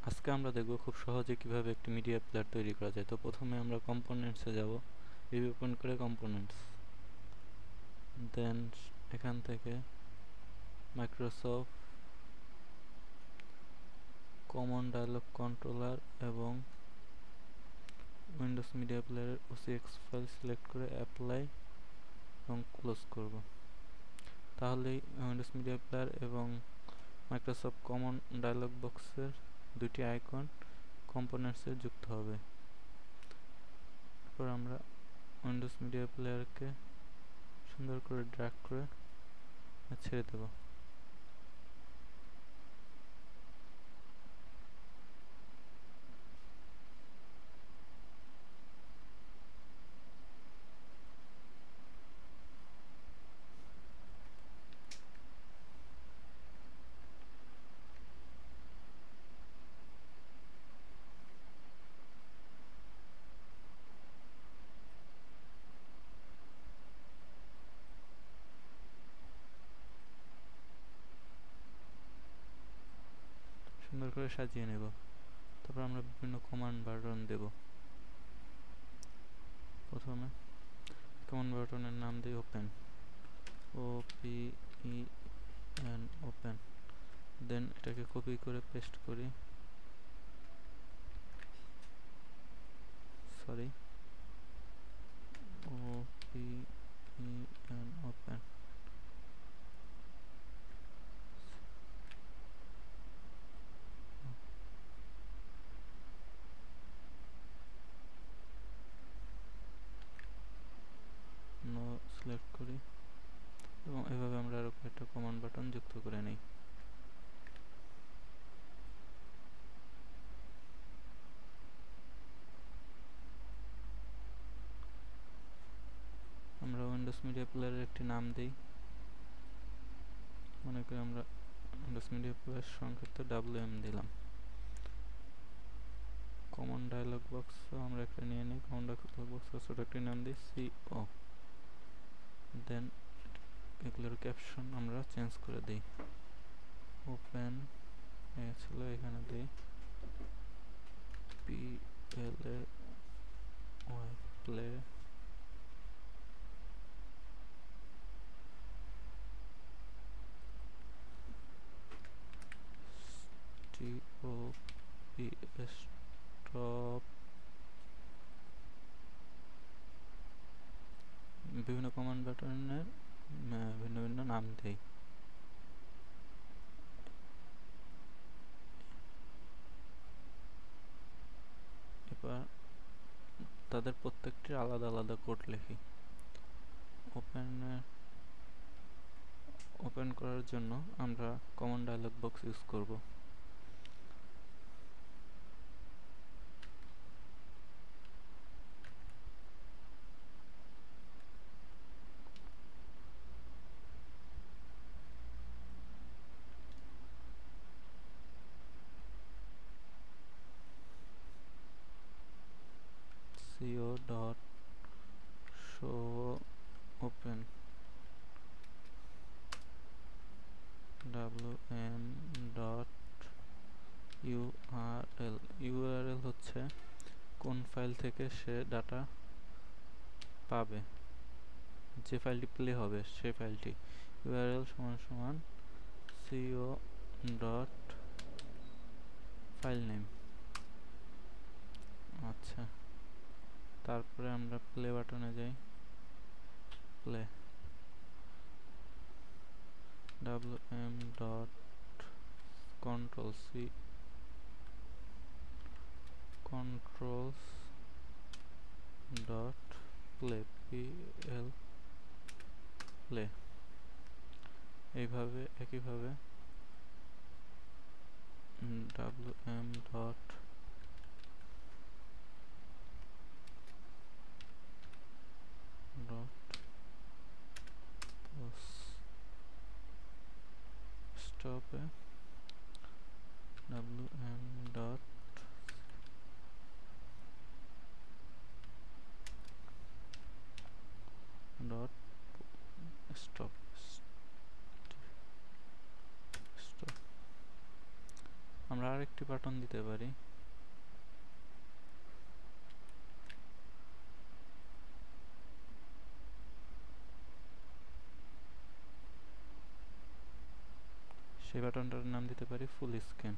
আজকে আমরা দেখব খুব সহজে কিভাবে একটি মিডিয়া প্লেয়ার তৈরি করা যায়। তো প্রথমে আমরা কম্পোনেন্টসে যাব, রিভিউ ওপেন করে কম্পোনেন্টস, দেন এখান থেকে মাইক্রোসফট কমন ডায়ালগ কন্ট্রোলার এবং উইন্ডোজ মিডিয়া প্লেয়ারের ওসিএক্স ফাইল সিলেক্ট করে অ্যাপ্লাই এবং ক্লোজ করব। তাহলেই উইন্ডোজ মিডিয়া প্লেয়ার এবং মাইক্রোসফট কমন ডায়ালগ বক্সের দুটি আইকন কম্পোনেন্টসে যুক্ত হবে। এরপর আমরা উইন্ডোজ মিডিয়া প্লেয়ারকে সুন্দর করে ড্র্যাগ করে ছেড়ে দেব। সুন্দর করে সাজিয়ে নেব। তারপর আমরা বিভিন্ন কমান্ড বাটন দেব। প্রথমে কমান্ড বাটনের নাম দিই ওপেন, OPEN, ওপেন। দেন এটাকে কপি করে পেস্ট করি, sorry, OPEN, open. No select করি এবং এভাবে আমরা আরো কয়েকটা কমান্ড বাটন যুক্ত করে নিই। আমরা উইন্ডোজ মিডিয়া প্লেয়ারের একটি নাম দিই, মনে করি আমরা উইন্ডোজ মিডিয়া প্লেয়ার সংক্ষিপ্ত WM দিলাম। কমন ডায়ালগ বক্স আমরা একটা নিয়ে নিই, কমন ডায়ালগ বক্স ছোট একটি নাম দিই CO। দেন এগুলোর ক্যাপশন আমরা চেঞ্জ করে দিই, ওপেন ছিল এখানে দিই PLA প্লে, STOP স্টপ। বিভিন্ন কমান্ড বাটনের ভিন্ন ভিন্ন নাম দেই। এবার তাদের প্রত্যেকটির আলাদা আলাদা কোড লিখি। ওপেন করার জন্য আমরা কমন ডায়ালগ বক্স ইউজ করব। CO dot show open WM dot URL। URL হচ্ছে কোন ফাইল থেকে সে ডাটা পাবে, যে ফাইলটি প্লে হবে সেই ফাইলটি। URL সমান সমান CO ডট ফাইল নেম। আচ্ছা, তারপরে আমরা প্লে বাটনে যাই, play WM dot control C controls dot play PL play. এইভাবে একইভাবে WM dot dot stop WM dot dot stop stop। আমরা আরেকটি বাটন দিতে পারি। সেই বাটনটার নাম দিতে পারি ফুল স্ক্রিন।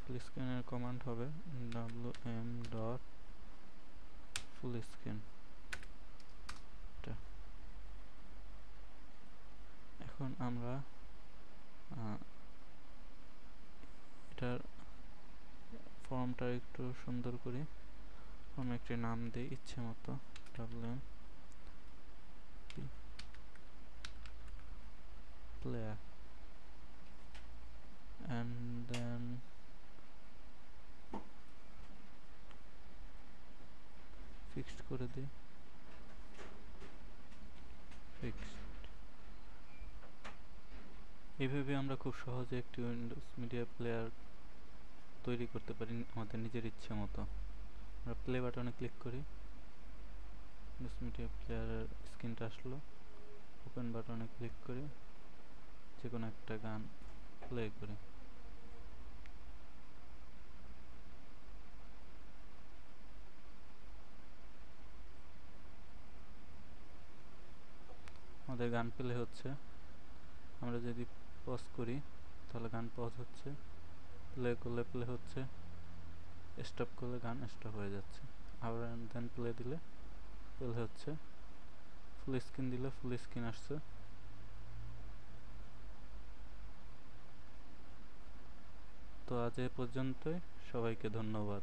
ফুল স্ক্রিনের কমান্ড হবে wm ডট ফুল স্ক্রিন। এখন আমরা এটার ফর্মটা একটু সুন্দর করি। ফর্মে একটি নাম দিই ইচ্ছে মতো, wm player, and then fixed করে দিই, ফিক্সড। এইভাবে আমরা খুব সহজে একটি উইন্ডোজ মিডিয়া প্লেয়ার তৈরি করতে পারি আমাদের নিজের ইচ্ছে মতো। আমরা প্লে বাটনে ক্লিক করি, উইন্ডোজ মিডিয়া প্লেয়ারের স্ক্রিনটা আসলো। ওপেন বাটনে ক্লিক করি, যে কোনো একটা গান প্লে করি। আমাদের গান প্লে হচ্ছে। আমরা যদি পজ করি তাহলে গান পজ হচ্ছে, প্লে করলে প্লে হচ্ছে, স্টপ করলে গান স্টপ হয়ে যাচ্ছে। আবার দেন প্লে দিলে প্লে হচ্ছে, ফুল স্ক্রিন দিলে ফুল স্ক্রিন আসছে। তো আজ এ পর্যন্তই, সবাইকে ধন্যবাদ।